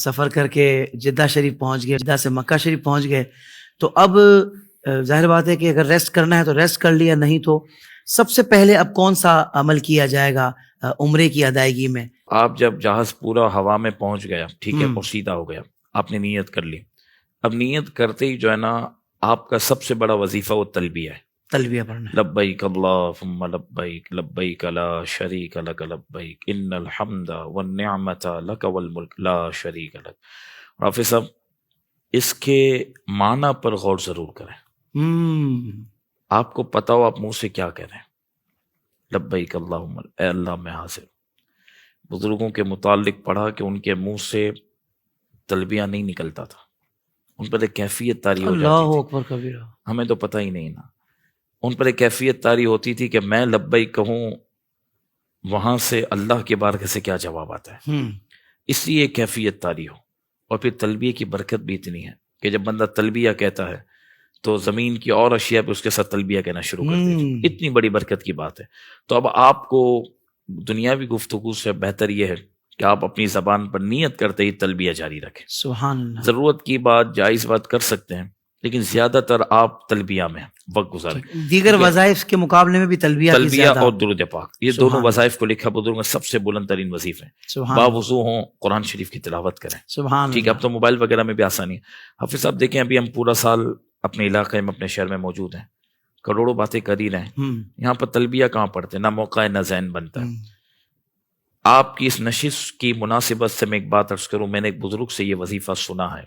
سفر کر کے جدہ شریف پہنچ گئے، جدہ سے مکہ شریف پہنچ گئے، تو اب ظاہر بات ہے کہ اگر ریسٹ کرنا ہے تو ریسٹ کر لیا، نہیں تو سب سے پہلے اب کون سا عمل کیا جائے گا عمرے کی ادائیگی میں؟ آپ جب جہاز پورا ہوا میں پہنچ گیا، ٹھیک ہے، اور سیدھا ہو گیا، آپ نے نیت کر لی. اب نیت کرتے ہی جو ہے نا آپ کا سب سے بڑا وظیفہ وہ تلبیہ ہے. تلبیہ پڑھنا ہے. لبیک اللہم لبیک لبیک لا شریک لک لبیک ان الحمد والنعمت لک والملک لا شریک لک. حافظ صاحب اس کے معنی پر غور ضرور کریں. آپ کو پتا ہو آپ منہ سے کیا کہہ رہے ہیں، لبیک اللہم، اے اللہ میں حاضر. بزرگوں کے متعلق پڑھا کہ ان کے منہ سے تلبیہ نہیں نکلتا تھا، ان پر ایک کیفیت طاری ہو اللہ جاتی اکبر کبیرہ. ہمیں تو پتہ ہی نہیں نا. ان پر ایک کیفیت طاری ہوتی تھی کہ میں لبیک کہوں، وہاں سے اللہ کے بارگاہ سے کیا جواب آتا ہے. اس لیے ایک کیفیت طاری ہو. اور پھر تلبیہ کی برکت بھی اتنی ہے کہ جب بندہ تلبیہ کہتا ہے تو زمین کی اور اشیاء پہ اس کے ساتھ تلبیہ کہنا شروع کر دیتے. اتنی بڑی برکت کی بات ہے. تو اب آپ کو دنیاوی گفتگو سے بہتر یہ ہے کہ آپ اپنی زبان پر نیت کرتے ہی تلبیہ جاری رکھیں. سبحان اللہ. ضرورت کی بات، جائز بات کر سکتے ہیں، لیکن زیادہ تر آپ تلبیہ میں وقت گزاریں. دیگر وظائف کے مقابلے میں بھی تلبیہ کی زیادہ. اور درود پاک، یہ دونوں وظائف کو لکھا بزرگوں نے سب سے بلند ترین وظیفے ہیں. باوضو ہوں، قرآن شریف کی تلاوت کریں. سبحان ٹھیک ہے. اب تو موبائل وغیرہ میں بھی آسانی ہے. حافظ صاحب دیکھیں ابھی ہم پورا سال اپنے علاقے میں، اپنے شہر میں موجود ہیں، کروڑوں باتیں کر ہی رہے ہیں. یہاں پر تلبیہ کہاں پڑھتے، نہ موقع ہے نہ ذہن بنتا ہے. آپ کی اس نشست کی مناسبت سے میں ایک بات عرض کروں. میں نے ایک بزرگ سے یہ وظیفہ سنا ہے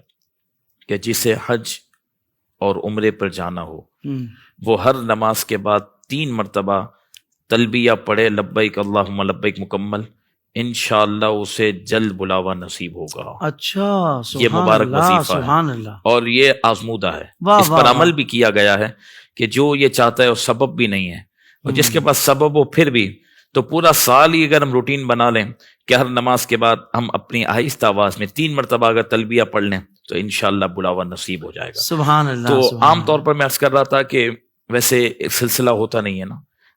کہ جسے حج اور عمرے پر جانا ہو وہ ہر نماز کے بعد 3 مرتبہ تلبیہ پڑھے، لبیک اللہم لبیک مکمل، انشاءاللہ اسے جلد بلاوا نصیب ہوگا. اچھا، یہ مبارک وظیفہ سبحان ہے اللہ. اور یہ آزمودہ ہے. اس پر عمل بھی کیا گیا ہے کہ جو یہ چاہتا ہے وہ سبب بھی نہیں ہے، اور جس کے پاس سبب ہو پھر بھی، تو پورا سال ہی اگر ہم روٹین بنا لیں کہ ہر نماز کے بعد ہم اپنی آہستہ آواز میں 3 مرتبہ اگر تلبیہ پڑھ لیں تو انشاءاللہ بلاوا نصیب ہو جائے گا. سبحان اللہ. تو عام طور پر میں عرض کر رہا تھا کہ ویسے ایک سلسلہ ہوتا نہیں ہے نا.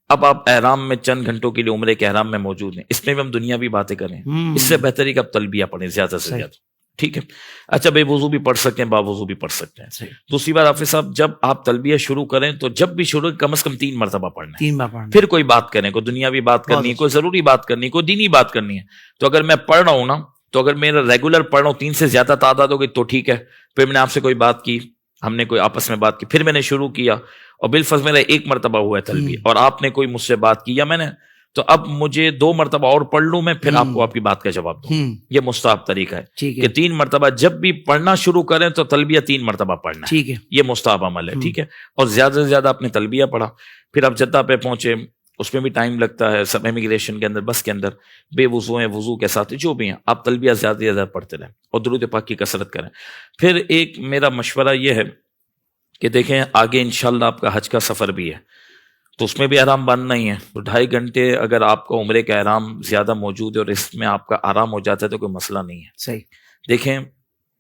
اب آپ احرام میں چند گھنٹوں کے لیے عمرے کے احرام میں موجود ہیں، اس میں بھی ہم دنیاوی باتیں کریں، اس سے بہتر ہے کہ آپ تلبیہ پڑھیں زیادہ سے زیادہ. ٹھیک ہے. اچھا، بے وضو بھی پڑھ سکتے ہیں، باوضو بھی پڑھ سکتے ہیں. دوسری بات حافظ صاحب، جب آپ تلبیہ شروع کریں تو جب بھی شروع کم از کم 3 مرتبہ پڑھنا ہے. پھر کوئی بات کریں، کوئی دنیاوی بات کرنی ہے، کوئی ضروری بات کرنی ہے، کوئی دینی بات کرنی ہے. تو اگر میں پڑھ رہا ہوں نا، تو اگر میرا ریگولر پڑھ رہا ہوں 3 سے زیادہ تعداد ہو گئی تو ٹھیک ہے. پھر میں نے آپ سے کوئی بات کی، ہم نے کوئی آپس میں بات کی، پھر میں نے شروع کیا اور بالفرض میرا 1 مرتبہ ہوا ہے تلبیہ اور آپ نے کوئی مجھ سے بات کی یا میں نے، تو اب مجھے 2 مرتبہ اور پڑھ لوں میں، پھر آپ کو آپ کی بات کا جواب دوں. یہ مستحب طریقہ ہے کہ 3 مرتبہ جب بھی پڑھنا شروع کریں تو تلبیہ 3 مرتبہ پڑھنا ہے. یہ مستحب عمل ہے. ٹھیک ہے. اور زیادہ سے زیادہ آپ نے تلبیہ پڑھا. پھر آپ جدہ پہ پہنچے، اس میں بھی ٹائم لگتا ہے، سب امیگریشن کے اندر، بس کے اندر بے وضو ہیں، وضو کے ساتھ جو بھی ہیں، آپ تلبیہ زیادہ سے زیادہ پڑھتے رہیں اور درود پاک کی کثرت کریں. پھر ایک میرا مشورہ یہ ہے کہ دیکھیں آگے انشاءاللہ آپ کا حج کا سفر بھی ہے، تو اس میں بھی احرام باندھنا ہی ہے. تو 2.5 گھنٹے اگر آپ کو عمرے کا احرام زیادہ موجود ہے اور اس میں آپ کا آرام ہو جاتا ہے تو کوئی مسئلہ نہیں ہے. صحیح. دیکھیں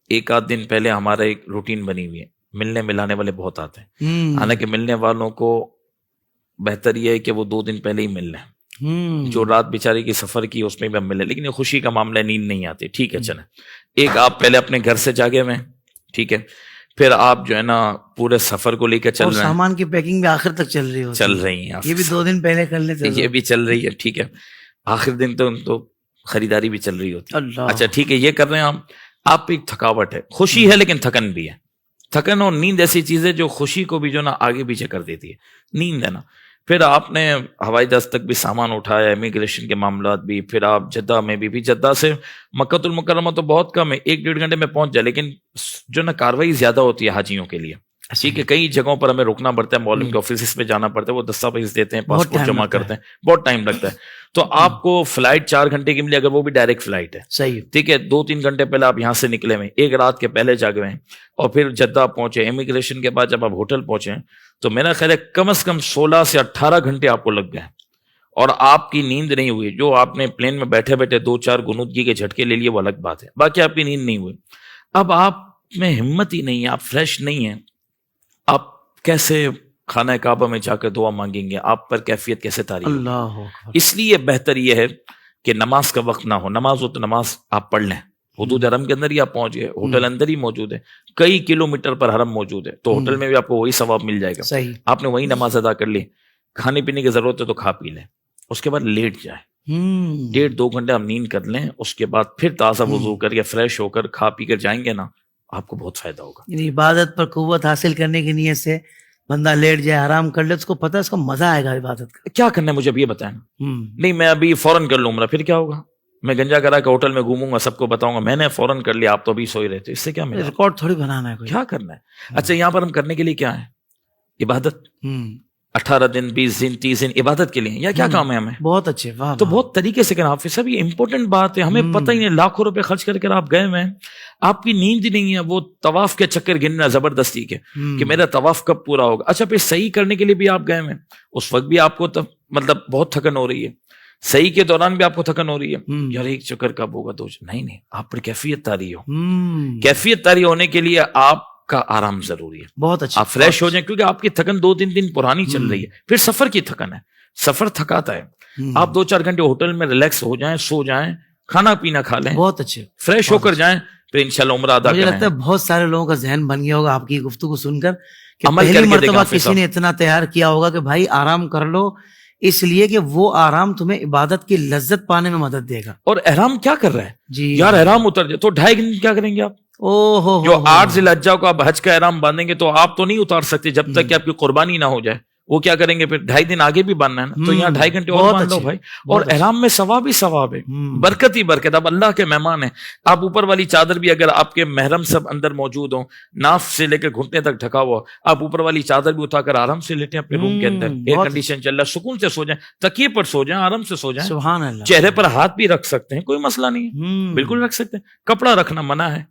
1 دن پہلے ہمارا ایک روٹین بنی ہوئی ہے، ملنے ملانے والے بہت آتے ہیں. حالانکہ ملنے والوں کو بہتر یہ ہے کہ وہ 2 دن پہلے ہی مل لیں. جو رات بیچارے کی سفر کی اس میں بھی ہم ملیں، لیکن یہ خوشی کا معاملہ، نیند نہیں آتی. ٹھیک ہے. چلیں، ایک آپ پہلے اپنے گھر سے جاگے ہوئے، ٹھیک ہے، پھر آپ جو ہے نا پورے سفر کو لے کے چل رہے ہیں، سامان کی پیکنگ بھی آخر تک چل رہی ہے. چل رہی ہیں، یہ بھی 2 دن پہلے کر لیتے، یہ بھی چل رہی ہے. ٹھیک ہے. آخر دن تو خریداری بھی چل رہی ہوتی. اچھا ٹھیک ہے، یہ کر رہے ہیں آپ ایک تھکاوٹ ہے، خوشی ہے لیکن تھکن بھی ہے. تھکن اور نیند ایسی چیز ہے جو خوشی کو بھی جو نا آگے پیچھے کر دیتی ہے. نیند ہے نا. پھر آپ نے ہوائی جہاز تک بھی سامان اٹھایا، امیگریشن کے معاملات بھی، پھر آپ جدہ میں بھی جدہ سے مکہ المکرمہ تو بہت کم ہے، 1-1.5 گھنٹے میں پہنچ جائے، لیکن جو نا کاروائی زیادہ ہوتی ہے حاجیوں کے لیے. ٹھیک ہے. کئی جگہوں پر ہمیں رکنا پڑتا ہے، مولم کے آفیسز پہ جانا پڑتا ہے، وہ دستاویز دیتے ہیں، پاسپورٹ جمع کرتے ہیں، بہت ٹائم لگتا ہے. تو آپ کو فلائٹ 4 گھنٹے کی ملی، اگر وہ بھی ڈائریکٹ فلائٹ ہے. صحیح. ٹھیک ہے. 2-3 گھنٹے پہلے آپ یہاں سے نکلے ہوئے، 1 رات کے پہلے جاگے ہوئے، اور پھر جدہ پہنچے. امیگریشن کے بعد جب آپ ہوٹل پہنچے تو میرا خیال ہے کم از کم 16 سے 18 گھنٹے آپ کو لگ گئے اور آپ کی نیند نہیں ہوئی. جو آپ نے پلین میں بیٹھے بیٹھے 2-4 غنودگی کے جھٹکے لے لیے وہ الگ بات ہے، باقی آپ کی نیند نہیں ہوئی. اب آپ میں ہمت ہی نہیں ہے، آپ فریش نہیں ہیں، آپ کیسے خانہ کعبہ میں جا کر دعا مانگیں گے؟ آپ پر کیفیت کیسے طاری ہوگی؟ اللہ اکبر. اس لیے بہتر یہ ہے کہ نماز کا وقت نہ ہو، نماز ہو تو نماز آپ پڑھ لیں، حدود حرم کے اندر ہی آپ پہنچ گئے, ہوٹل اندر ہی موجود ہے, کئی کلومیٹر پر حرم موجود ہے, تو ہوٹل میں بھی آپ کو وہی ثواب مل جائے گا. صحیح. آپ نے وہی نماز ادا کر لی, کھانے پینے کی ضرورت ہے تو کھا پی لیں, اس کے بعد لیٹ جائیں, 1.5-2 گھنٹے آپ نیند کر لیں, اس کے بعد پھر تازہ وضو کر کے فریش ہو کر کھا پی کر جائیں گے نا, آپ کو بہت فائدہ ہوگا. یعنی عبادت پر قوت حاصل کرنے کی نیت سے بندہ لیٹ جائے, آرام کر لے, اس کو پتہ ہے اس کو مزہ آئے گا عبادت کا. کیا کرنا ہے مجھے ابھی یہ بتائیں. نہیں میں ابھی فوراً کر لوں عمرہ, پھر کیا ہوگا, میں گنجا کرا کے ہوٹل میں گھوموں گا, سب کو بتاؤں گا میں نے فوراً کر لیا, آپ تو ابھی سوئی رہتے, اس سے کیا ملے, ریکارڈ تھوڑی بنانا ہے کوئی. کیا کرنا ہے. اچھا یہاں پر ہم کرنے کے لیے کیا ہے, عبادت, 18 دن 20 دن 30 دن عبادت کے لیے, یا کیا کام ہے ہمیں. بہت اچھے, واہ. تو بہت طریقے سے کرنا حافظ صاحب, یہ امپورٹنٹ بات ہے, ہمیں پتہ ہی نہیں, لاکھوں روپے خرچ کر کے آپ گئے ہوئے ہیں, آپ کی نیند ہی نہیں ہے, وہ طواف کے چکر گننا زبردستی کے کہ میرا طواف کب پورا ہوگا. اچھا پھر صحیح کرنے کے لیے بھی آپ گئے ہوئے ہیں, اس وقت بھی آپ کو مطلب بہت تھکن ہو رہی ہے, صحیح کے دوران بھی آپ کو تھکن ہو رہی ہے, یار ایک چکر کب ہوگا, دو نہیں, آپ پر کیفیت طاری ہو. کیفیت طاری ہونے کے لیے آپ کا آرام ضروری ہے. بہت اچھا, آپ فریش ہو جائیں, کیونکہ آپ کی تھکن 2-3 دن پرانی چل رہی ہے. پھر سفر کی تھکن ہے, سفر تھکاتا ہے. آپ 2-4 گھنٹے ہوٹل میں ریلیکس ہو جائیں, سو جائیں, کھانا پینا کھا لیں, بہت اچھے, فریش ہو کر جائیں, پھر انشاءاللہ عمرہ ادا کریں. مجھے لگتا ہے بہت سارے لوگوں کا ذہن بن گیا ہوگا آپ کی گفتگو سن کر, کہ عمل کر پہلی کے مرتبہ دیکھیں کسی نے اتنا تیار کیا ہوگا کہ بھائی آرام کر لو, اس لیے کہ وہ آرام تمہیں عبادت کی لذت پانے میں مدد دے گا. اور احرام کیا کر رہا ہے جی یار, احرام اتر جائے تو 2.5 دن کیا کریں گے آپ. جو 8 ذی الحجہ کو آپ حج کا احرام باندھیں گے تو آپ تو نہیں اتار سکتے جب تک کہ آپ کی قربانی نہ ہو جائے. وہ کیا کریں گے, پھر 2.5 دن آگے بھی باندھنا ہے نا, تو یہاں 2.5 گھنٹے اور باندھ لو بھائی. اور احرام میں ثواب ہی ثواب ہے, برکت ہی برکت. اب اللہ کے مہمان ہیں, آپ اوپر والی چادر بھی اگر آپ کے محرم سب اندر موجود ہوں, ناف سے لے کے گھٹنے تک ڈھکا ہوا, آپ اوپر والی چادر بھی اٹھا کر آرام سے لیٹیں اپنے روم کے اندر, ایئر کنڈیشن چل رہا ہے, سکون سے سو جائیں, تکیے پر سو جائیں, آرام سے سو جائیں. سبحان اللہ. چہرے پر ہاتھ بھی رکھ سکتے ہیں, کوئی مسئلہ نہیں ہے, بالکل رکھ سکتے ہیں. کپڑا رکھنا منع ہے,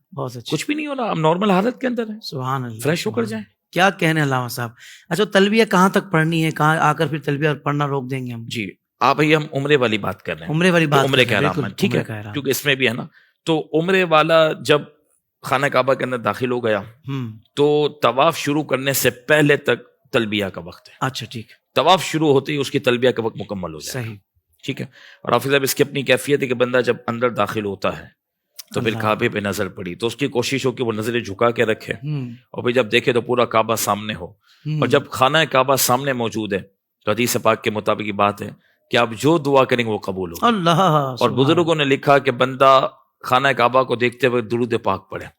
کچھ بھی نہیں ہو رہا, آپ نارمل حالت کے اندر ہے, سبحان اللہ, فریش ہو کر جائیں. کیا کہنے علامہ صاحب. اچھا تلبیہ کہاں تک پڑھنی ہے, کہاں آ کر پھر تلبیہ پڑھنا روک دیں گے ہم. جی آپ ہم عمرے والی بات کر رہے ہیں, عمرے والی بات, عمرے کا احرام ہے, ٹھیک ہے, کیونکہ اس میں بھی ہے نا. تو عمرے والا جب خانہ کعبہ کے اندر داخل ہو گیا تو طواف شروع کرنے سے پہلے تک تلبیہ کا وقت ہے. اچھا ٹھیک, طواف شروع ہوتے ہی اس کی تلبیہ کا وقت مکمل ہو جائے. صحیح, ٹھیک ہے. اور حافظ صاحب اس کی اپنی کیفیت ہے کہ بندہ جب اندر داخل ہوتا ہے تو پھر کعبے پہ نظر پڑی تو اس کی کوشش ہو کہ وہ نظریں جھکا کے رکھے, اور پھر جب دیکھے تو پورا کعبہ سامنے ہو. اور جب خانہ کعبہ سامنے موجود ہے تو حدیث پاک کے مطابق یہ بات ہے کہ آپ جو دعا کریں گے وہ قبول ہو. اللہ. اور بزرگوں نے لکھا کہ بندہ خانہ کعبہ کو دیکھتے ہوئے درود پاک پڑھے.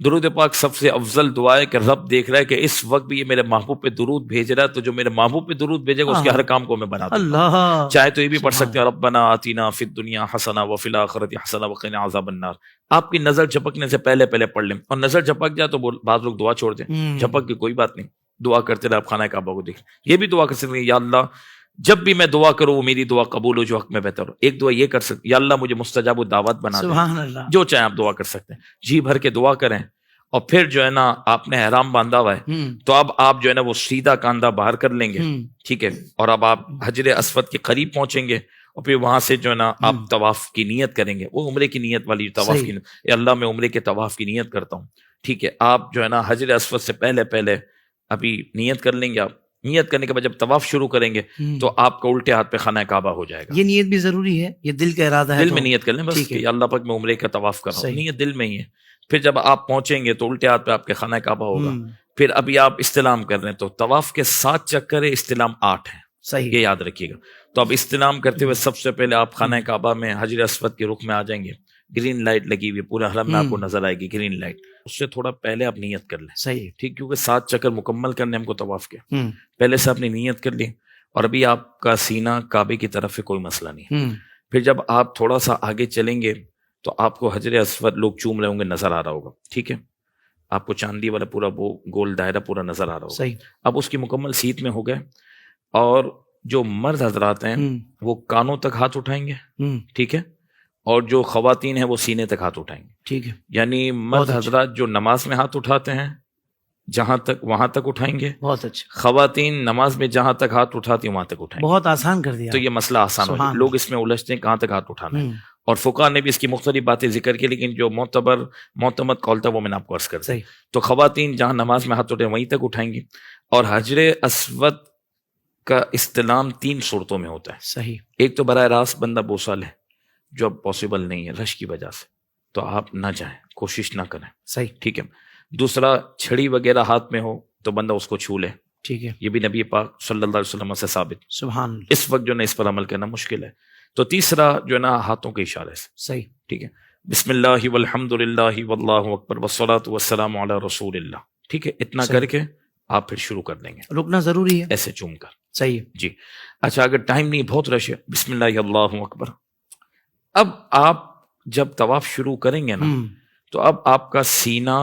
درود پاک سب سے افضل دعا ہے کہ رب دیکھ رہا ہے کہ اس وقت بھی یہ میرے محبوب پہ درود بھیج رہا ہے, تو جو میرے محبوب پہ درود بھیجے گا اس کے ہر کام کو میں بنا دوں گا. چاہے تو یہ بھی پڑھ سکتے ہیں ربنا آتینا فی الدنیا حسنہ وفی الآخرۃ حسنہ وقنا عذاب النار. آپ کی نظر جھپکنے سے پہلے پڑھ لیں, اور نظر جھپک جائے تو بعض لوگ دعا چھوڑ دیں, جھپک کی کوئی بات نہیں, دعا کرتے رہے آپ خانہ کعبہ کو دیکھ. یہ بھی دعا کر سکتے ہیں یا اللہ جب بھی میں دعا کروں وہ میری دعا قبول ہو جو حق میں بہتر ہو. ایک دعا یہ کر سکتے یا اللہ مجھے مستجاب الدعوات بنا دے, جو چاہیں آپ دعا کر سکتے ہیں, جی بھر کے دعا کریں. اور پھر جو ہے نا آپ نے احرام باندھا ہوا ہے تو اب آپ جو ہے نا وہ سیدھا کاندھا باہر کر لیں گے, ٹھیک ہے, اور اب آپ حجر اسود کے قریب پہنچیں گے, اور پھر وہاں سے جو ہے نا آپ طواف کی نیت کریں گے, وہ عمرے کی نیت والی طواف کی, اے اللہ میں عمرے کے طواف کی نیت کرتا ہوں, ٹھیک ہے. آپ جو ہے نا حجر اسود سے پہلے ابھی نیت کر لیں گے. آپ نیت کرنے کے بعد جب طواف شروع کریں گے تو آپ کا الٹے ہاتھ پہ خانہ کعبہ ہو جائے گا. یہ نیت بھی ضروری ہے, یہ دل کا ارادہ ہے, دل میں نیت کر لیں بس کہ اللہ پاک میں عمرے کا طواف کر رہا ہوں, نیت دل میں ہی ہے. پھر جب آپ پہنچیں گے تو الٹے ہاتھ پہ آپ کے خانہ کعبہ ہوگا. پھر ابھی آپ استلام کر رہے ہیں تو طواف کے 7 چکر ہے, استلام 8 ہیں, صحیح, یہ یاد رکھیے گا. تو اب استلام کرتے ہوئے سب سے پہلے آپ خانہ کعبہ میں حجر اسود کے رخ میں آ جائیں گے. گرین لائٹ لگی ہوئی پورا حرم میں آپ کو نظر آئے گی, گرین لائٹ. اس سے تھوڑا پہلے آپ نیت کر لیں, صحیح, ٹھیک, کیونکہ 7 چکر مکمل کرنے ہم کو طواف کے, پہلے سے آپ نے نیت کر لی. اور ابھی آپ کا سینہ کعبے کی طرف ہے, کوئی مسئلہ نہیں. پھر جب آپ تھوڑا سا آگے چلیں گے تو آپ کو حجر اسود لوگ چوم رہے ہوں گے, نظر آ رہا ہوگا, ٹھیک ہے, آپ کو چاندی والا پورا وہ گول دائرہ پورا نظر آ رہا ہوگا, صحیح. اب اس کی مکمل سیت میں ہو گئے, اور جو مرد حضرات ہیں وہ کانوں تک ہاتھ اٹھائیں گے, ٹھیک ہے, اور جو خواتین ہیں وہ سینے تک ہاتھ اٹھائیں گے, ٹھیک ہے. یعنی مرد حضرات جو نماز میں ہاتھ اٹھاتے ہیں جہاں تک وہاں تک اٹھائیں گے, بہت اچھا. خواتین نماز میں جہاں تک ہاتھ اٹھاتی ہیں وہاں تک اٹھائیں گے. بہت آسان کر دیا, تو یہ مسئلہ آسان ہو گیا. لوگ اس میں الجھتے ہیں کہاں تک ہاتھ اٹھانا ہے, اور فقہاء نے بھی اس کی مختلف باتیں ذکر کی, لیکن جو معتمد قول تھا وہ میں نے آپ کو عرض کر دیا. تو خواتین جہاں نماز میں ہاتھ اٹھائیں وہیں تک اٹھائیں گی. اور حجر اسود کا استلام 3 صورتوں میں ہوتا ہے, صحیح. ایک تو براہ راست بندہ بوسہ لے, جو اب پاسبل نہیں ہے رش کی وجہ سے, تو آپ نہ جائیں، کوشش نہ کریں. صحیح. ٹھیک ہے. دوسرا، چھڑی وغیرہ ہاتھ میں ہو تو بندہ اس کو چھو لے. ٹھیک ہے. یہ بھی نبی پاک صلی اللہ علیہ وسلم سے ثابت. سبحان اللہ. اس وقت جو ہے اس پر عمل کرنا مشکل ہے. تو تیسرا جو ہے نا ہاتھوں کے اشارے سے. صحیح. ٹھیک ہے. بسم اللہ والحمد للہ واللہ اکبر والصلاۃ والسلام علی رسول اللہ. ٹھیک ہے. اتنا صحیح. کر کے آپ پھر شروع کر دیں گے. رکنا ضروری ہے. ایسے چوم کر. صحیح. جی. اچھا، اگر ٹائم نہیں، بہت رش ہے، بسم اللہ اللہ اکبر. اب آپ جب طواف شروع کریں گے نا تو اب آپ کا سینہ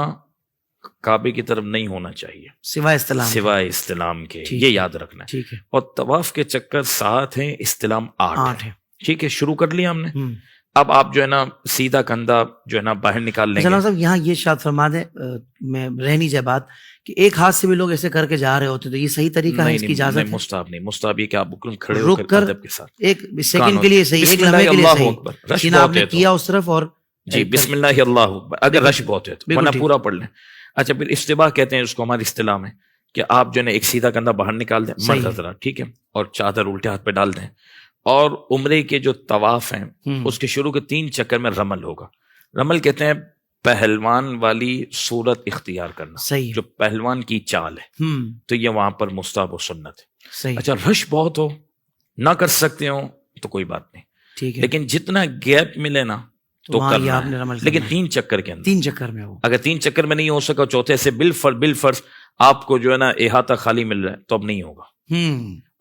کعبے کی طرف نہیں ہونا چاہیے سوائے استلام سوائے استلام کے. ٹھیک یہ ہے. یاد رکھنا ہے. ٹھیک ہے. اور طواف کے چکر 7 ہیں، استلام 8 ہے. ٹھیک ہے. شروع کر لیا ہم نے. اب آپ جو ہے نا سیدھا کندھا جو ہے نا باہر نکال لیں گے. صاحب یہاں یہ شاد فرما دیں، میں رہ نہیں جائے بات کہ ایک ہاتھ سے بھی لوگ ایسے کر کے جا رہے ہوتے، تو یہ صحیح طریقہ ہے، اس کی اجازت ہے؟ مستحب نہیں. مستحب یہ کہ آپ کھڑے رک ہو کر ادب کے ساتھ ایک سیکنڈ کے لیے صحیح، ایک لمحے کے لیے صحیح، سینہ آپ نے کیا اس طرف اور جی بسم اللہ اللہ اکبر. اگر رش بہت ہے تو ورنہ پورا پڑھ لیں. اچھا، پھر استباح کہتے ہیں اس کو، ہماری اصطلاح میں، کہ آپ جو ہے ایک سیدھا کندھا باہر نکال دیں مرد حضرات. ٹھیک ہے. اور چادر الٹے ہاتھ پہ ڈال دیں. اور عمرے کے جو طواف ہیں اس کے شروع کے 3 چکر میں رمل ہوگا. رمل کہتے ہیں پہلوان والی صورت اختیار کرنا. صحیح. جو پہلوان کی چال ہے تو یہ وہاں پر مستحب و سنت ہے. صحیح. اچھا، رش بہت ہو، نہ کر سکتے ہو تو کوئی بات نہیں. ٹھیک ہے. لیکن جتنا گیپ ملے نا تو کرنا ہے. لیکن 3 چکر کے اندر، 3 چکر میں ہو. اگر 3 چکر میں نہیں ہو سکا، چوتھے سے بالفرض آپ کو جو ہے نا احاطہ خالی مل رہا ہے تو اب نہیں ہوگا.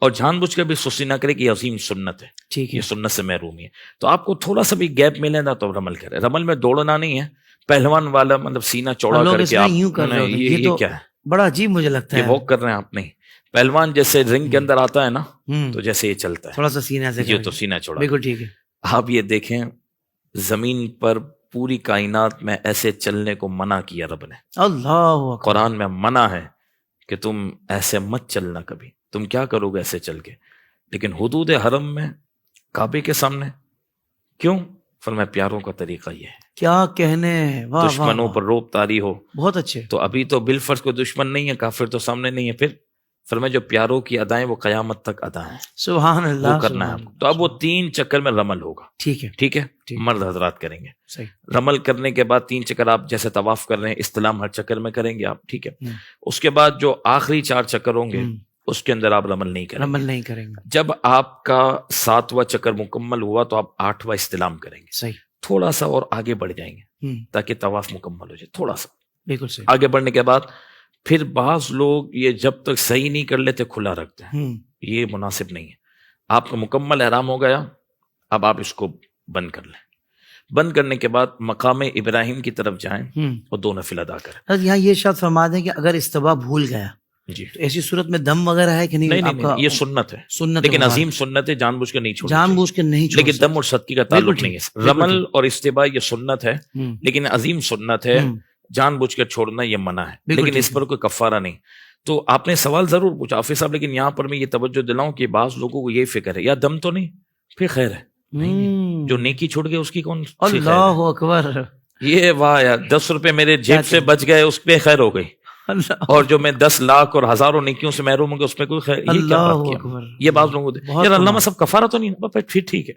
اور جان بوجھ کر بھی سستی نہ کرے کہ یہ عظیم سنت ہے. ٹھیک ہے. یہ سنت سے محرومی ہے. تو آپ کو تھوڑا سا بھی گیپ ملے نا تو رمل کرے. رمل میں دوڑنا نہیں ہے، پہلوان والا مطلب سینہ چوڑا کر کے آپ یہ کیا ہے، بڑا عجیب مجھے لگتا ہے. یہ واک کر رہے ہیں آپ. نہیں، پہلوان جیسے رنگ کے اندر آتا ہے نا تو جیسے یہ چلتا ہے تھوڑا سا سینہ سے، یہ تو سینہ چوڑا. بالکل ٹھیک ہے. آپ یہ دیکھیں، زمین پر پوری کائنات میں ایسے چلنے کو منع کیا رب نے. اللہ قرآن میں منع ہے کہ تم ایسے مت چلنا کبھی. تم کیا کرو گے ایسے چل کے؟ لیکن حدود حرم میں کعبے کے سامنے کیوں؟ فرمایا پیاروں کا طریقہ یہ ہے. کیا کہنے. دشمنوں پر روب طاری ہو. بہت اچھے. تو ابھی تو بالفرض کوئی دشمن نہیں ہے، کافر تو سامنے نہیں ہے. پھر فرمایا جو پیاروں کی ادائیں وہ قیامت تک ادا ہیں. سبحان اللہ. وہ کرنا ہے آپ کو. تو اب وہ 3 چکر میں رمل ہوگا. ٹھیک ہے. ٹھیک ہے. مرد حضرات کریں گے. صحیح. رمل کرنے کے بعد 3 چکر آپ جیسے طواف کر رہے ہیں، استلام ہر چکر میں کریں گے آپ. ٹھیک ہے. اس کے بعد جو آخری 4 چکر ہوں گے اس کے اندر آپ رمل نہیں کریں گے. رمل نہیں کریں گے. جب آپ کا 7واں چکر مکمل ہوا تو آپ 8واں استلام کریں گے. صحیح. تھوڑا سا اور آگے بڑھ جائیں گے تاکہ طواف مکمل ہو جائے. تھوڑا سا بالکل صحیح. آگے بڑھنے کے بعد پھر بعض لوگ یہ جب تک صحیح نہیں کر لیتے کھلا رکھتے ہیں. یہ مناسب نہیں ہے. آپ کا مکمل احرام ہو گیا، اب آپ اس کو بند کر لیں. بند کرنے کے بعد مقام ابراہیم کی طرف جائیں اور 2 نفل ادا کریں. یہاں یہ ارشاد فرما دیں کہ اگر استوا بھول گیا جی تو ایسی صورت میں دم وغیرہ ہے کہ نہیں؟ نہیں، یہ سنت ہے. سنت لیکن عظیم سنت ہے، جان بوجھ کے نہیں چھوڑنا. جان بوجھ کے نہیں چھوڑ. لیکن دم اور صدقے کا تعلق نہیں ہے. رمل اور استباء یہ سنت ہے لیکن عظیم سنت ہے. جان بوجھ کر چھوڑنا یہ منع ہے، لیکن اس پر کوئی کفارہ نہیں. تو آپ نے سوال ضرور پوچھا حافظ صاحب، لیکن یہاں پر میں یہ توجہ دلاؤں کہ بعض لوگوں کو یہ فکر ہے یا دم تو نہیں، پھر خیر ہے. جو نیکی چھوڑ گئے اس کی کون سی خیر ہے؟ اللہ اکبر. یہ واہ یار، 10 روپے میرے جیب سے بچ گئے اس پہ خیر ہو گئی. اور جو میں 10 لاکھ اور ہزاروں نیکیوں سے محروم ہوں گے اس میں کوئی خیر. یہ کیا بات کیا؟ یہ بعض لوگوں کو یار اللہ سب کفارہ تو نہیں، پھر ٹھیک ہے.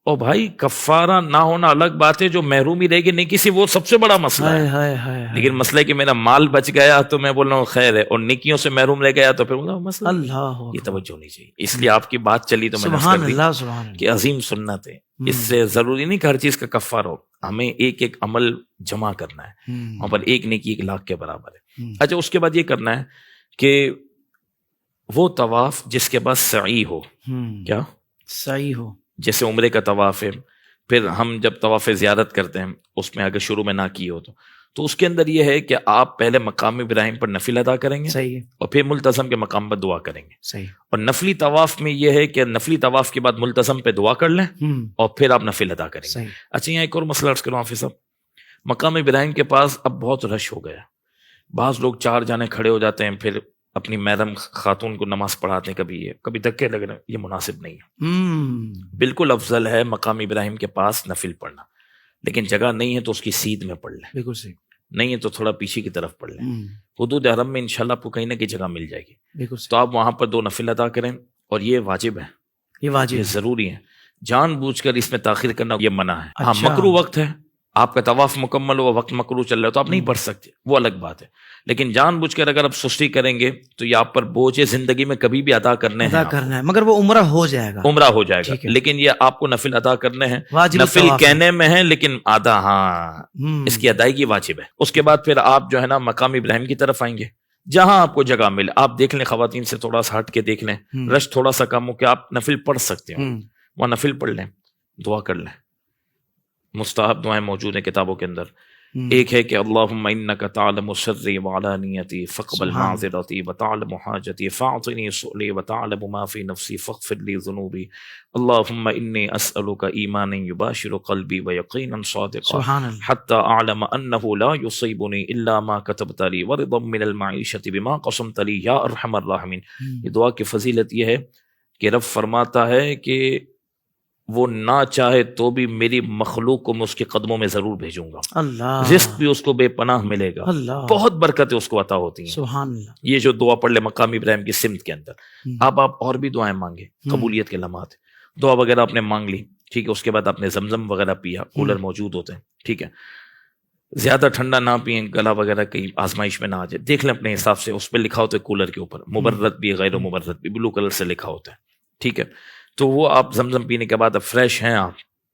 اور بھائی کفارہ نہ ہونا الگ بات ہے، جو محرومی رہے گی نیکی سے وہ سب سے بڑا مسئلہ ہے. لیکن مسئلہ ہے کہ میرا مال بچ گیا تو میں بول رہا ہوں خیر ہے، اور نیکیوں سے محروم رہ گیا تو پھر بول رہا ہوں مسئلہ. اللہ یہ توجہ ہونی چاہیے. اس لیے آپ کی بات چلی تو میں نے سبحان اللہ سبحان اللہ کہ عظیم سنت ہے. اس سے ضروری نہیں کہ ہر چیز کا کفارہ ہو. ہمیں ایک ایک عمل جمع کرنا ہے، وہاں پر ایک نیکی 1 لاکھ کے برابر ہے. اچھا، اس کے بعد یہ کرنا ہے کہ وہ طواف جس کے بعد سعی ہو. کیا سعی ہو؟ جیسے عمرے کا طواف ہے، پھر ہم جب طواف زیارت کرتے ہیں اس میں اگر شروع میں نہ کی ہو تو اس کے اندر یہ ہے کہ آپ پہلے مقام ابراہیم پر نفل ادا کریں گے. صحیح ہے. اور پھر ملتزم کے مقام پر دعا کریں گے. صحیح. اور نفلی طواف میں یہ ہے کہ نفلی طواف کے بعد ملتزم پہ دعا کر لیں اور پھر آپ نفل ادا کریں گے. صحیح. اچھا، یہاں ایک اور مسئلہ عرض کروں حافظ صاحب. مقام ابراہیم کے پاس اب بہت رش ہو گیا. بعض لوگ 4 جانے کھڑے ہو جاتے ہیں، پھر اپنی محرم خاتون کو نماز پڑھاتے ہیں، کبھی دھکے لگ رہے ہیں. یہ مناسب نہیں ہے. بالکل افضل ہے مقام ابراہیم کے پاس نفل پڑھنا، لیکن جگہ نہیں ہے تو اس کی سیدھ میں پڑھ لیں. بالکل صحیح. نہیں ہے تو تھوڑا پیچھے کی طرف پڑھ لیں. حدود حرم میں انشاءاللہ آپ کو کہیں نہ کہیں جگہ مل جائے گی. بالکل. تو آپ وہاں پر 2 نفل ادا کریں. اور یہ واجب ہے، یہ واجب، یہ ضروری ہے. جان بوجھ کر اس میں تاخیر کرنا یہ منع ہے. ہاں مکروہ وقت ہے، آپ کا طواف مکمل ہوا، وقت مکروہ چل رہا ہے تو آپ نہیں پڑھ سکتے، وہ الگ بات ہے. لیکن جان بوجھ کر اگر آپ سستی کریں گے تو یہ آپ پر بوجھ ہے، زندگی میں کبھی بھی ادا کرنے ہیں، مگر وہ عمرہ ہو جائے گا، عمرہ ہو جائے گا. لیکن یہ آپ کو نفل ادا کرنے ہیں، نفل کہنے میں ہے لیکن آدھا، اس کی ادائیگی واجب ہے. اس کے بعد پھر آپ جو ہے نا مقام ابراہیم کی طرف آئیں گے، جہاں آپ کو جگہ ملے. آپ دیکھ لیں، خواتین سے تھوڑا سا ہٹ کے دیکھ لیں، رش تھوڑا سا کم ہو کہ آپ نفل پڑھ سکتے ہو، وہاں نفل پڑھ لیں، دعا کر لیں. مستحب دعائیں موجود ہیں کتابوں کے اندر. ایک ہے کہ اللہم انک تعلم سری وعلانیتی فاقبل معذرتی وتعلم حاجتی فاعطنی سؤلی وتعلم ما فی نفسی فاغفر لی ذنوبی اللہم انی اسألک ایمانا یباشر قلبی ویقینا صادقا حتی اعلم انه لا یصیبنی الا ما کتبت لی ورضا من المعیشت بما قسمت لی یا ارحم الراحمین. یہ دعا کی فضیلت یہ ہے کہ رب فرماتا ہے کہ وہ نہ چاہے تو بھی میری مخلوق کو میں اس کے قدموں میں ضرور بھیجوں گا. اللہ، رزق بھی اس کو بے پناہ ملے گا، اللہ، بہت برکتیں اس کو عطا ہوتی ہیں. سبحان اللہ. یہ جو دعا پڑھ لے مقام ابراہیم کی سمت کے اندر. اب آپ اور بھی دعائیں مانگے، قبولیت کے لمحات. دعا وغیرہ آپ نے مانگ لی، ٹھیک ہے. اس کے بعد آپ نے زمزم وغیرہ پیا، کولر موجود ہوتے ہیں، ٹھیک ہے. زیادہ ٹھنڈا نہ پئیں، گلا وغیرہ کہیں آزمائش میں نہ آ جائے. دیکھ لیں اپنے حساب سے، اس پہ لکھا ہوتا ہے کولر کے اوپر مبرد بھی غیر مبرد بھی، بلو کلر سے لکھا ہوتا ہے، ٹھیک ہے. تو وہ آپ زمزم پینے کے بعد اب فریش ہیں، آپ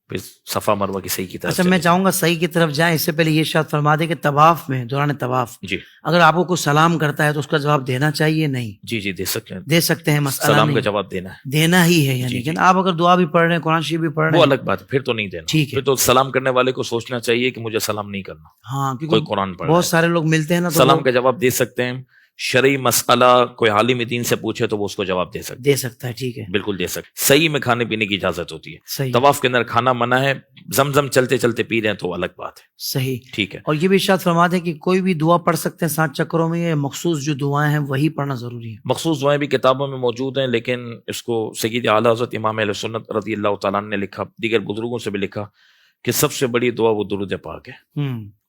پھر صفا مروہ کی صحیح کی طرف. اچھا، میں چاہوں گا صحیح کی طرف جائیں، اس سے پہلے یہ ارشاد فرما دیں کہ طواف میں، دوران طواف جی، اگر آپ کو کوئی سلام کرتا ہے تو اس کا جواب دینا چاہیے؟ نہیں. جی دے سکتے ہیں، دے سکتے ہیں، مسئلہ سلام کا جواب دینا ہی ہے. یعنی لیکن آپ اگر دعا بھی پڑھ رہے ہیں، قرآن شریف بھی پڑھ رہے ہیں، وہ الگ بات ہے، پھر تو نہیں دینا. ٹھیک ہے. پھر تو سلام کرنے والے کو سوچنا چاہیے کہ مجھے سلام نہیں کرنا. ہاں، کوئی قرآن پڑھ بہت سارے لوگ ملتے ہیں نا، سلام کا جواب دے سکتے ہیں. شرعی مسئلہ کوئی عالم دین سے پوچھے تو وہ اس کو جواب دے سکتا ہے. ٹھیک ہے، بالکل دے سکتے. صحیح میں کھانے پینے کی اجازت ہوتی ہے. صحیح. طواف کے اندر کھانا منع ہے، زمزم چلتے چلتے پی رہے ہیں تو الگ بات ہے. صحیح، ٹھیک ہے. اور یہ بھی ارشاد فرما دیں کہ کوئی بھی دعا پڑھ سکتے ہیں 7 چکروں میں، یا مخصوص جو دعائیں ہیں وہی پڑھنا ضروری ہے؟ مخصوص دعائیں بھی کتابوں میں موجود ہیں، لیکن اس کو سید اعلیٰ حضرت امام اہل سنت رضی اللہ تعالیٰ نے لکھا، دیگر بزرگوں سے بھی لکھا کہ سب سے بڑی دعا وہ درود پاک ہے،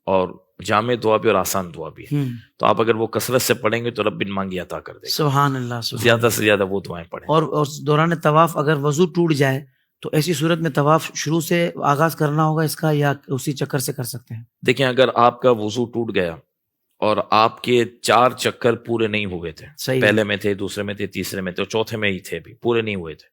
اور جامع دعا بھی اور آسان دعا بھی ہے. تو آپ اگر وہ کثرت سے پڑھیں گے تو رب بن مانگی عطا کر دے گا. سبحان اللہ. زیادہ سے زیادہ وہ دعائیں پڑھیں. اور دوران طواف اگر وضو ٹوٹ جائے تو ایسی صورت میں طواف شروع سے آغاز کرنا ہوگا اس کا، یا اسی چکر سے کر سکتے ہیں؟ دیکھیں، اگر آپ کا وضو ٹوٹ گیا اور آپ کے 4 چکر پورے نہیں ہوئے تھے، پہلے میں تھے، دوسرے میں تھے، تیسرے میں تھے، چوتھے میں ہی تھے، بھی پورے نہیں ہوئے تھے،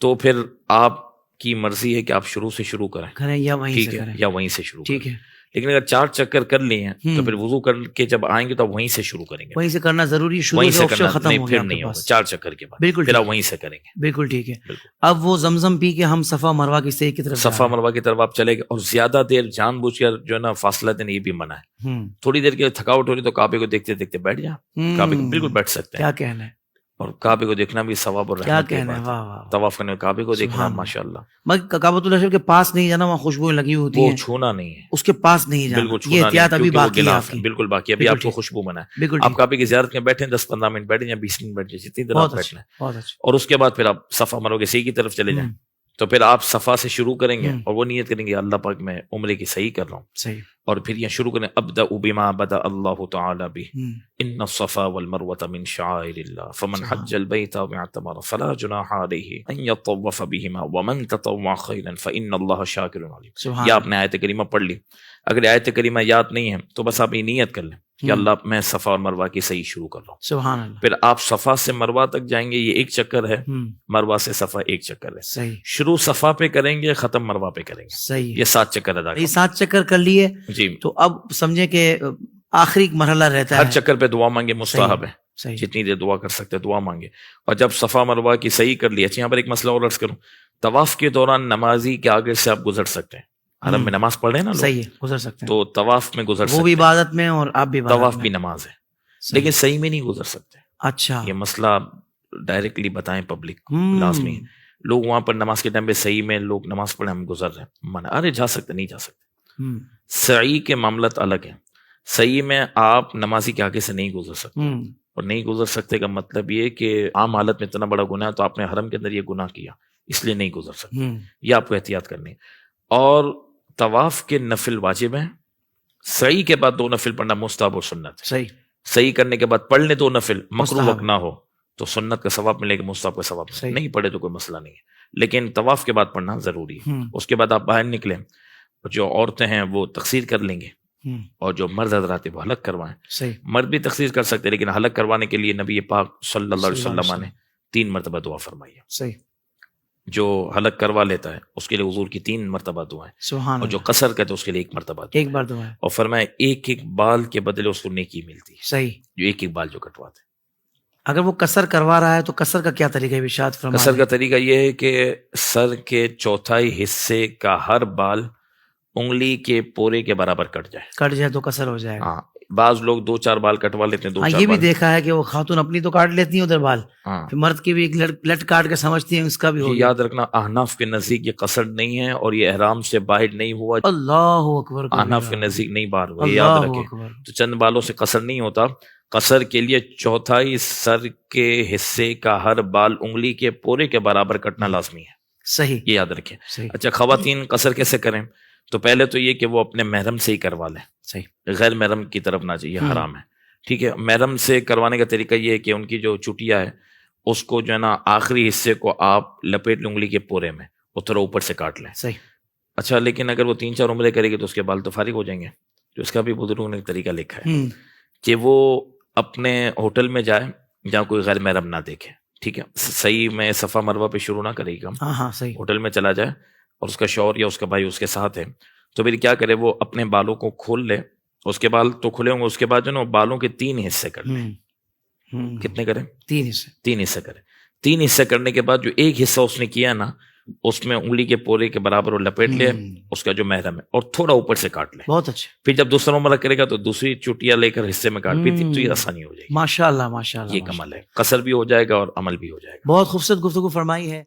تو پھر آپ کی مرضی ہے کہ آپ شروع سے شروع کریں یا وہیں سے کریں، یا وہیں سے شروع ٹھیک ہے. لیکن اگر 4 چکر کر لیے ہیں تو پھر وضو کر کے جب آئیں گے تو وہیں سے شروع کریں گے. وہیں سے کرنا ضروری ہے، وہیں سے کرنا، نہیں پھر نہیں ہوگا 4 چکر کے بعد، بالکل پھر آپ وہیں سے کریں گے. بالکل ٹھیک ہے. اب وہ زمزم پی کے ہم صفا مروہ کی صحیح کی طرف، صفا مروہ کی طرف آپ چلے گئے، اور زیادہ دیر جان بوجھ کر جو ہے نا فاصلہ دینا یہ بھی منع ہے. تھوڑی دیر کے لیے تھکاوٹ ہو رہی تو کعبے کو دیکھتے دیکھتے بیٹھ جائیں، کعبے کو بالکل بیٹھ سکتے ہیں. کیا کہنا ہے، اور کعبے کو دیکھنا بھی ثواب اور رحمت کی بات ہے. طواف کرنے میں کعبے کو دیکھنا ماشاءاللہ. مگر کعبۃ اللہ شریف کے پاس نہیں جانا، وہاں خوشبو لگی ہوتی ہے، وہ چھونا نہیں ہے، اس کے پاس نہیں جانا. بالکل یہ احتیاط ابھی باقی ہے، بالکل باقی. ابھی آپ کو خوشبو بنا ہے، آپ کعبے کی زیارت میں بیٹھیں، 10-15 منٹ بیٹھیں یا 20 منٹ بیٹھیں، جتنی دیر آپ بیٹھنا ہے. اور اس کے بعد پھر آپ صفا مروہ کے صحیح کی طرف چلے جائیں. تو پھر آپ صفا سے شروع کریں گے اور وہ نیت کریں گے اللہ پاک میں عمرے کی صحیح کر رہا ہوں، صحیح. اور پھر یہ شروع کریں ابدأ بما بدأ اللہ تعالی به ان الصفا والمروة من شعائر اللہ فمن حج البیت واعتمر فلا جناح علیہ ان یطوف بہما ومن تطوع خیرا فان اللہ شاکر علیم. یا آپ نے آیت کریمہ پڑھ لی، اگر آیت کریمہ یاد نہیں ہے تو بس آپ یہ نیت کر لیں کہ اللہ میں صفا اور مروہ کی صحیح شروع کر رہا ہوں. سبحان اللہ. پھر آپ صفا سے مروہ تک جائیں گے، یہ 1 چکر ہے، مروہ سے صفا 1 چکر ہے. صحیح. شروع صفا پہ کریں گے، ختم مروہ پہ کریں گے. صحیح. یہ 7 چکر ادا کریں. یہ 7 چکر کر لیے جی. تو اب سمجھے کہ آخری مرحلہ رہتا ہے، ہر چکر پہ دعا مانگے، مستحب ہے، جتنی دیر دعا کر سکتے دعا مانگے. اور جب صفا مروہ کی صحیح کر لی. اچھا، یہاں پر ایک مسئلہ اور عرض کروں، طواف کے دوران نمازی کے آگے سے آپ گزر سکتے ہیں. حرم میں نماز پڑھ رہے ہیں نا لوگ، صحیح ہے، گزر سکتے ہیں، تو طواف میں گزر سکتے ہیں، وہ بھی عبادت میں اور آپ بھی طواف بھی نماز ہے، لیکن صحیح میں نہیں گزر سکتے. اچھا، یہ مسئلہ ڈائریکٹلی بتائیں پبلک، لازمی. لوگ وہاں پر نماز کے ٹائم پہ صحیح میں لوگ نماز پڑھیں، ہم گزر رہے ہیں، منع. ارے جا سکتے، نہیں جا سکتے. صحیح کے معاملات الگ ہیں. صحیح میں آپ نمازی کے آگے سے نہیں گزر سکتے، اور نہیں گزر سکتے کا مطلب یہ کہ عام حالت میں اتنا بڑا گناہ ہے تو آپ نے حرم کے اندر یہ گناہ کیا، اس لیے نہیں گزر سکتے. یہ آپ کو احتیاط کرنی ہے. اور طواف کے نفل واجب ہیں، صحیح کے بعد 2 نفل پڑھنا مستحب اور سنت. صحیح کرنے کے بعد پڑھ لیں 2 نفل، مکروہ وقت نہ ہو تو سنت کا ثواب ملے گا، مستحب کا ثواب نہیں پڑھے تو کوئی مسئلہ نہیں ہے، لیکن طواف کے بعد پڑھنا ضروری ہے. اس کے بعد آپ باہر نکلیں، جو عورتیں ہیں وہ تقصیر کر لیں گے ہم، اور جو مرد حضرات ہیں وہ حلق کروائیں. صحیح. مرد بھی تقصیر کر سکتے ہیں لیکن حلق کروانے کے لیے نبی پاک صلی اللہ علیہ صلی اللہ علیہ وسلم نے 3 مرتبہ دعا فرمائی ہے. صحیح. جو حلق کروا لیتا ہے اس کے لیے حضور کی 3 مرتبہ دعائیں، سبحان اور جو اللہ. قصر کرتے اس کے لیے 1 مرتبہ دعا. ایک بار دعا ہے. اور فرمایا ایک ایک بال کے بدلے اس کو نیکی ملتی ہے، صحیح. جو ایک ایک بال جو کٹواتے ہیں. اگر وہ قصر کروا رہا ہے تو قصر کا کیا طریقہ ہے؟ ارشاد فرمائیں. قصر کا طریقہ یہ ہے کہ سر کے چوتھائی حصے کا ہر بال انگلی کے پورے کے برابر کٹ جائے. کٹ جائے تو قصر ہو جائے گا. ہاں، بعض لوگ 2-4 بال کٹوا لیتے ہیں، 2-4 یہ بھی بال. دیکھا ہے کہ وہ خاتون اپنی تو کاٹ لیتی ہیں ادھر بال، ہاں، پھر مرد کی بھی ایک لٹ کاٹ کے سمجھتی ہیں اس کا بھی ہو یہ گیا. یاد رکھنا احناف کے نزدیک یہ قصر نہیں ہے اور یہ احرام سے باہر نہیں ہوا. اللہ اکبر. احناف کے نزدیک نہیں باہر ہوا، یہ یاد اللہ رکھیں. اکبر. تو چند بالوں سے قصر نہیں ہوتا. قصر کے لیے چوتھائی سر کے حصے کا ہر بال انگلی کے پورے کے برابر کٹنا لازمی ہے، صحیح. یہ یاد رکھیں. صحیح. اچھا، خواتین قصر کیسے کریں؟ تو پہلے تو یہ کہ وہ اپنے محرم سے ہی کروا لیں. صحیح. غیر محرم کی طرف نہ جائے، یہ حرام ہے. ٹھیک ہے. محرم سے کروانے کا طریقہ یہ ہے کہ ان کی جو چٹیا ہے اس کو جو ہے نا آخری حصے کو آپ لپیٹ لیں انگلی کے پورے میں اور تھوڑا اوپر سے کاٹ لیں. صحیح. اچھا، لیکن اگر وہ 3-4 عمرے کرے گی تو اس کے بال تو فارغ ہو جائیں گے. تو اس کا بھی بزرگوں نے ایک طریقہ لکھا ہے کہ وہ اپنے ہوٹل میں جائے جہاں کوئی غیر محرم نہ دیکھے. ٹھیک ہے. صحیح میں صفا مروہ پہ شروع نہ کرے گا، ہاں ہاں صحیح. ہوٹل میں چلا جائے اور اس کا شوہر یا اس کا بھائی اس کے ساتھ ہے تو پھر کیا کرے، وہ اپنے بالوں کو کھول لے. اس کے بال تو کھلے ہوں گے، اس کے بعد جو نا بالوں کے 3 حصے کر لیں. کتنے کریں؟ 3 حصے. 3 حصے کریں. 3 حصے کرنے کے بعد جو ایک حصہ اس نے کیا نا اس میں انگلی کے پورے کے برابر وہ لپیٹ لے اس کا جو محرم ہے اور تھوڑا اوپر سے کاٹ لے. بہت اچھا. پھر جب دوسرا عمرہ کرے گا تو دوسری چٹیا لے کر حصے میں کاٹ بھی تو یہ آسانی ہو جائے گی. ماشاء اللہ ماشاء اللہ. یہ کمل ہے، قصر بھی ہو جائے گا اور عمل بھی ہو جائے گا. بہت خوبصورت گفتگو فرمائی ہے.